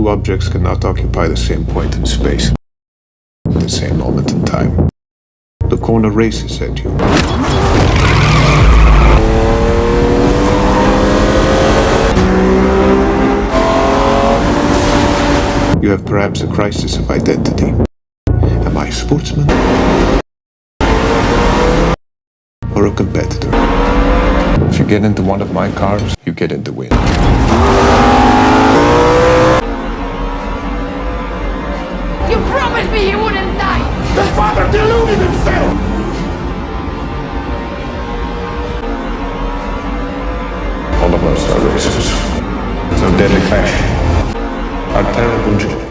Two objects cannot occupy the same point in space at the same moment in time. The corner races at you. You have perhaps a crisis of identity. Am I a sportsman? Or a competitor? If you get into one of my cars, you get in the win. You promised me you wouldn't die! The father deluded himself! All of us are racist. So deadly passion. Our terrible joy.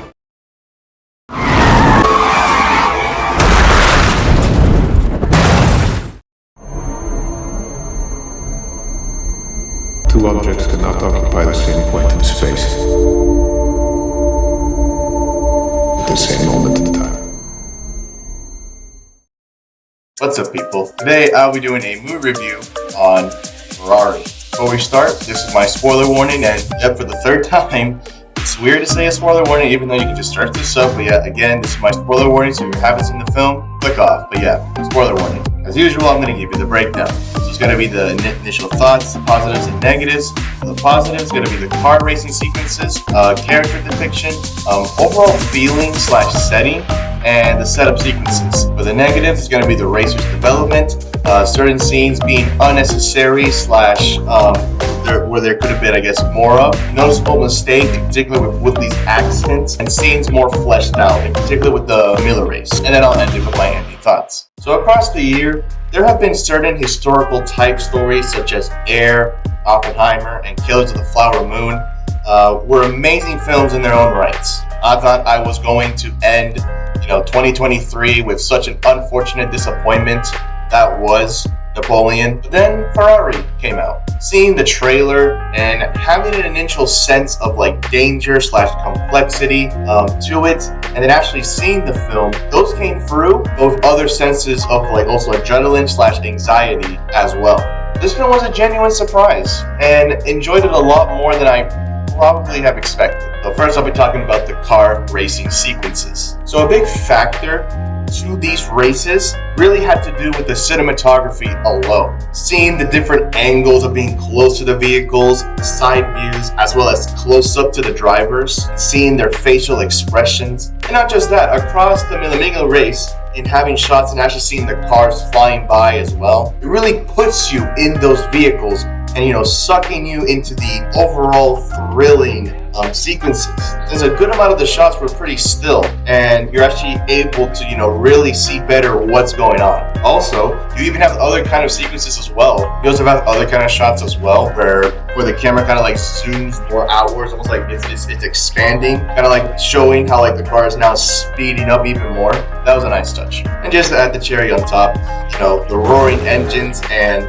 Two objects cannot occupy the same point in space at the same moment in time. What's up, people? Today I'll be doing a movie review on Ferrari. Before we start, this is my spoiler warning, and yep, for the third time, it's weird to say a spoiler warning even though you can just search this up, but yeah, again, this is my spoiler warning, so if you haven't seen the film, click off. But yeah, spoiler warning. As usual, I'm going to give you the breakdown. So it's going to be the initial thoughts, positives and negatives. For the positives, it's going to be the car racing sequences, character depiction, overall feeling / setting, and the setup sequences. For the negatives, it's going to be the racer's development, certain scenes being unnecessary / where there could have been, I guess, more of. Noticeable mistake, in particular with Woodley's accents, and scenes more fleshed out, in particular with the Miller race. And then I'll end it with my ending thoughts. So across the year, there have been certain historical type stories such as Air, Oppenheimer, and Killers of the Flower Moon were amazing films in their own rights. I thought I was going to end 2023 with such an unfortunate disappointment that was Napoleon. But then Ferrari came out. Seeing the trailer and having an initial sense of danger / complexity to it, and then actually seeing the film, those came through. Those other senses of also adrenaline / anxiety as well. This film was a genuine surprise and enjoyed it a lot more than I probably have expected. So first I'll be talking about the car racing sequences. So a big factor to these races really had to do with the cinematography alone. Seeing the different angles of being close to the vehicles, side views, as well as close up to the drivers, seeing their facial expressions. And not just that, across the Miller race, in having shots and actually seeing the cars flying by as well, it really puts you in those vehicles and sucking you into the overall thrilling sequences. There's a good amount of the shots were pretty still, and you're actually able to really see better what's going on. Also, you even have other kind of sequences as well. You also have other kind of shots as well where the camera kind of zooms more outwards, almost like it's expanding, kind of showing how the car is now speeding up even more. That was a nice touch. And just to add the cherry on top, the roaring engines and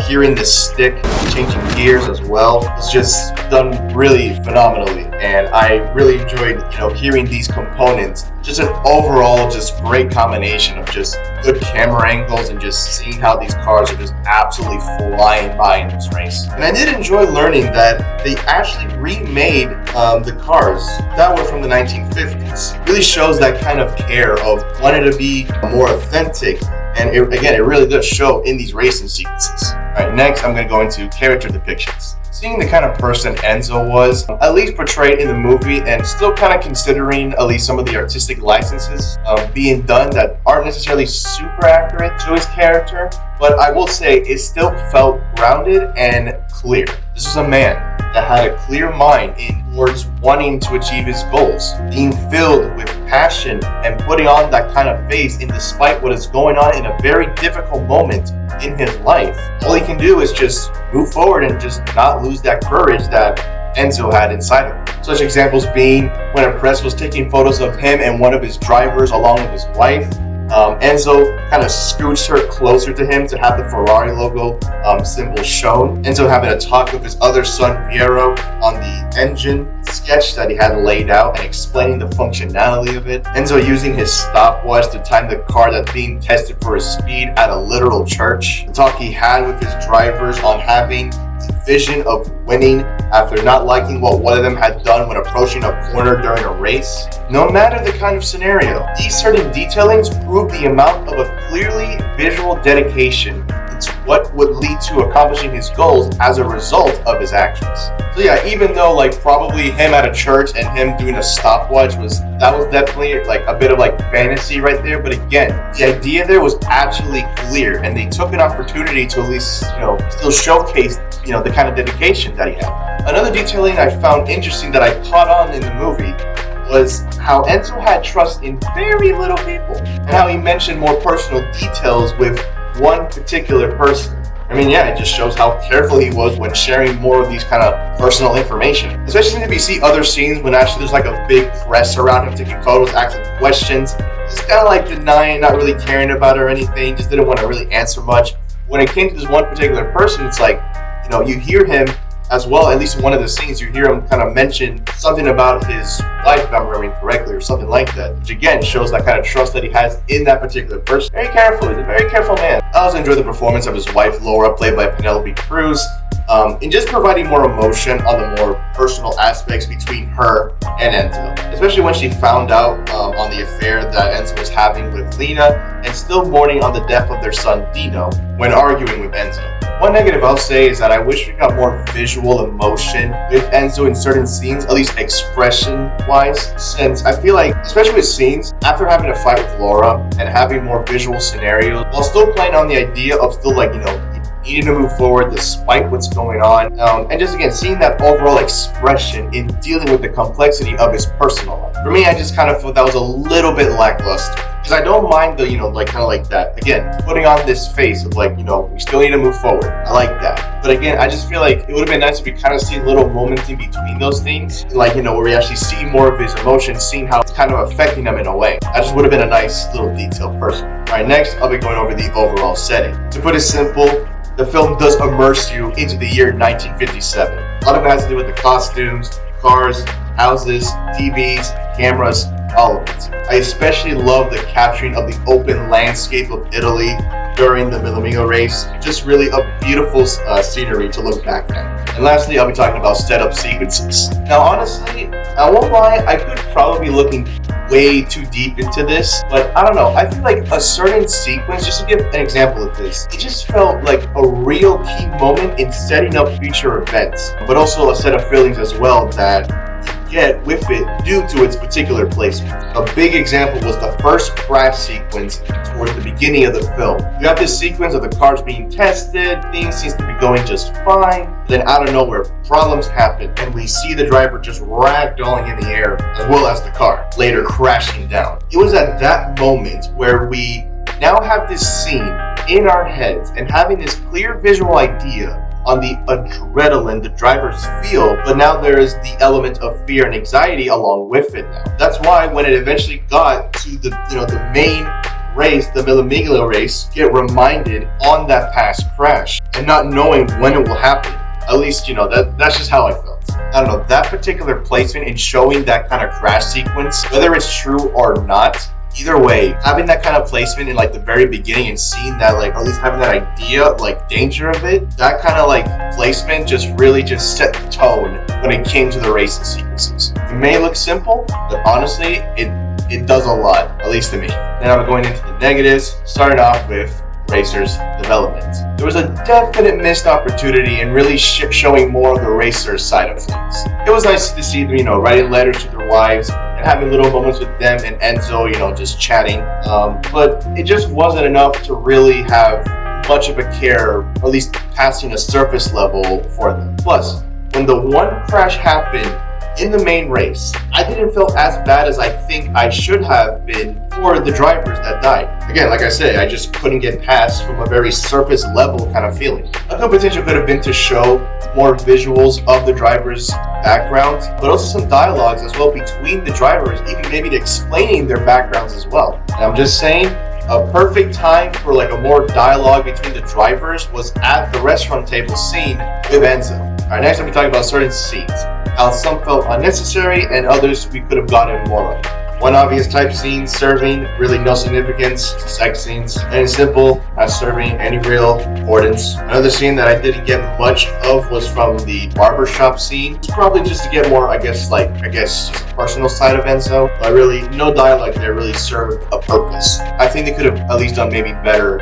hearing the stick changing gears as well. It's just done really phenomenally, and I really enjoyed hearing these components. Just an overall just great combination of just good camera angles and just seeing how these cars are just absolutely flying by in this race. And I did enjoy learning that they actually remade the cars that were from the 1950s. It really shows that kind of care of wanting to be more authentic. And it really does show in these racing sequences. Alright, next I'm going to go into character depictions. Seeing the kind of person Enzo was, at least portrayed in the movie, and still kind of considering at least some of the artistic licenses being done that aren't necessarily super accurate to his character, but I will say it still felt grounded and clear. This is a man that had a clear mind towards wanting to achieve his goals, being filled with passion and putting on that kind of face in despite what is going on in a very difficult moment in his life. All he can do is just move forward and just not lose that courage that Enzo had inside of him. Such examples being when a press was taking photos of him and one of his drivers along with his wife. Enzo kind of scooched her closer to him to have the Ferrari logo symbol shown. Enzo having a talk with his other son Piero on the engine sketch that he had laid out and explaining the functionality of it. Enzo using his stopwatch to time the car that's being tested for his speed at a literal church. The talk he had with his drivers on having vision of winning after not liking what one of them had done when approaching a corner during a race. No matter the kind of scenario, these certain detailings prove the amount of a clearly visual dedication to what would lead to accomplishing his goals as a result of his actions. So yeah, even though like probably him at a church and him doing a stopwatch was definitely like a bit of like fantasy right there, but again, the idea there was actually clear, and they took an opportunity to at least, still showcase, the kind of dedication that he had. Another detailing I found interesting that I caught on in the movie was how Enzo had trust in very little people, and how he mentioned more personal details with one particular person. I mean, yeah, it just shows how careful he was when sharing more of these kind of personal information. Especially if you see other scenes when actually there's like a big press around him taking photos, asking questions. He's kind of like denying, not really caring about it or anything, just didn't want to really answer much. When it came to this one particular person, it's like, you hear him as well, at least in one of the scenes, you hear him kind of mention something about his wife, if I'm remembering correctly, or something like that, which again shows that kind of trust that he has in that particular person. Very careful, he's a very careful man. I also enjoyed the performance of his wife, Laura, played by Penelope Cruz, in just providing more emotion on the more personal aspects between her and Enzo. Especially when she found out on the affair that Enzo was having with Lena, and still mourning on the death of their son Dino when arguing with Enzo. One negative I'll say is that I wish we got more visual emotion with Enzo in certain scenes, at least expression-wise, since I feel like, especially with scenes, after having a fight with Laura and having more visual scenarios, while still playing on the idea of still like, needing to move forward despite what's going on, and just again, seeing that overall expression in dealing with the complexity of his personal life. For me, I just kind of thought that was a little bit lackluster. Because I don't mind the, kind of like that. Again, putting on this face of like, we still need to move forward. I like that. But again, I just feel like it would have been nice if we kind of see little moments in between those things. Like, where we actually see more of his emotions, seeing how it's kind of affecting him in a way. That just would have been a nice little detail personally. Alright, next I'll be going over the overall setting. To put it simple, the film does immerse you into the year 1957. A lot of it has to do with the costumes, cars, houses, TVs, cameras, all of it. I especially love the capturing of the open landscape of Italy during the Milano race. Just really a beautiful scenery to look back at. And lastly, I'll be talking about setup sequences. Now honestly, I won't lie, I could probably be looking way too deep into this, but I don't know, I feel like a certain sequence, just to give an example of this, it just felt like a real key moment in setting up future events, but also a set of feelings as well that get with it due to its particular placement. A big example was the first crash sequence towards the beginning of the film. You have this sequence of the cars being tested, things seems to be going just fine, then out of nowhere, problems happen, and we see the driver just ragdolling in the air, as well as the car, later crashing down. It was at that moment where we now have this scene in our heads and having this clear visual idea on the adrenaline the drivers feel, but now there is the element of fear and anxiety along with it now. That's why when it eventually got to the the main race, the Milano race, get reminded on that past crash and not knowing when it will happen. At least, that's just how I felt. I don't know, that particular placement in showing that kind of crash sequence, whether it's true or not, either way, having that kind of placement in like the very beginning and seeing that, like at least having that idea, like danger of it, that kind of like placement just really just set the tone when it came to the racing sequences. It may look simple, but honestly, it does a lot, at least to me. Then I'm going into the negatives, starting off with racers' development. There was a definite missed opportunity in really showing more of the racers' side of things. It was nice to see them, writing letters to their wives and having little moments with them and Enzo, just chatting. But it just wasn't enough to really have much of a care, or at least passing a surface level for them. Plus, when the one crash happened in the main race, I didn't feel as bad as I think I should have been for the drivers that died. Again, like I say, I just couldn't get past from a very surface level kind of feeling. A good potential could have been to show more visuals of the drivers' backgrounds, but also some dialogues as well between the drivers, even maybe explaining their backgrounds as well. And I'm just saying, a perfect time for like a more dialogue between the drivers was at the restaurant table scene with Enzo. Alright, next I'll be talking about certain scenes, how some felt unnecessary and others we could have gotten more of. One obvious type scene serving really no significance, sex scenes. Plain and simple, not serving any real importance. Another scene that I didn't get much of was from the barbershop scene. It's probably just to get more, I guess, just a personal side of Enzo. But really, no dialogue there really served a purpose. I think they could have at least done maybe better,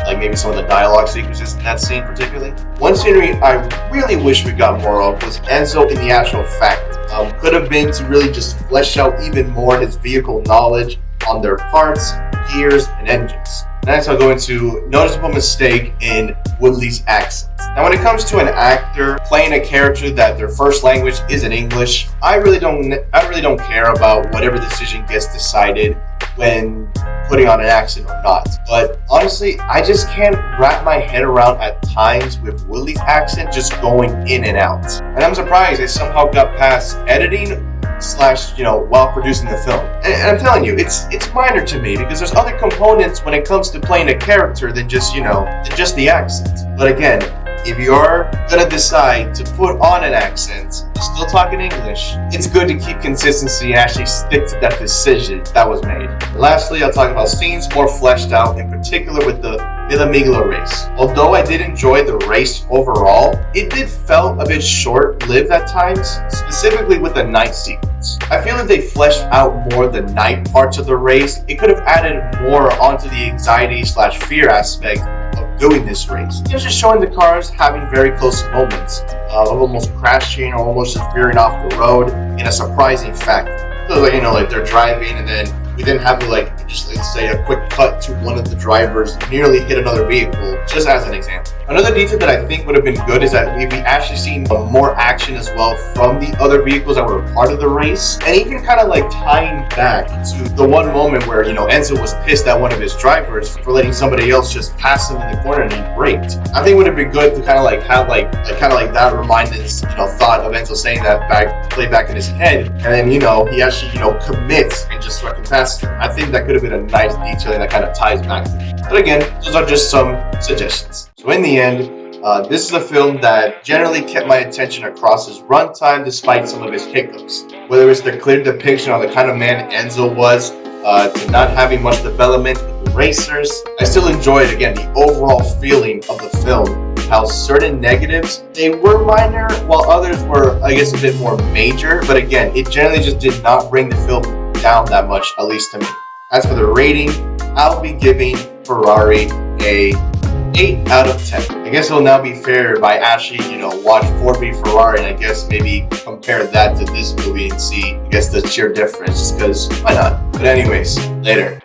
like maybe some of the dialogue sequences in that scene particularly. One scenery I really wish we got more of was Enzo in the actual factory. Could have been to really just flesh out even more his vehicle knowledge on their parts, gears, and engines. Next, I'll go into noticeable mistake in Woodley's accent. Now, when it comes to an actor playing a character that their first language isn't English, I really don't care about whatever decision gets decided when putting on an accent or not. But honestly, I just can't wrap my head around at times with Woodley's accent just going in and out. And I'm surprised they somehow got past editing / while producing the film. And I'm telling you, it's minor to me because there's other components when it comes to playing a character than just the accent. But again, if you're gonna decide to put on an accent, still talking English, it's good to keep consistency and actually stick to that decision that was made. Lastly, I'll talk about scenes more fleshed out, in particular with the Migla race. Although I did enjoy the race overall, it did felt a bit short-lived at times, specifically with the night sequence. I feel if they fleshed out more the night parts of the race, it could have added more onto the anxiety / fear aspect of doing this race. It's just showing the cars having very close moments of almost crashing or almost just veering off the road in a surprising fact. So like they're driving and then we then have let's say a quick cut to one of the drivers nearly hit another vehicle, just as an example. Another detail that I think would have been good is that we'd be actually seeing more action as well from the other vehicles that were a part of the race, and even kind of tying back to the one moment where Enzo was pissed at one of his drivers for letting somebody else just pass him in the corner and he braked. I think it would have been good to have that remindance thought of Enzo saying that play back in his head, and then he actually commits and just fucking passes him. I think that could have been a nice detailing that kind of ties back to it. But again, those are just some suggestions. So in the end, this is a film that generally kept my attention across his runtime despite some of his hiccups. Whether it's the clear depiction of the kind of man Enzo was, to not having much development with the racers, I still enjoyed, again, the overall feeling of the film. How certain negatives, they were minor, while others were, I guess, a bit more major. But again, it generally just did not bring the film down that much, at least to me. As for the rating, I'll be giving Ferrari a 8 out of 10. I guess it'll now be fair if I actually, watch Ford v Ferrari and I guess maybe compare that to this movie and see, I guess, the sheer difference, just because why not? But anyways, later.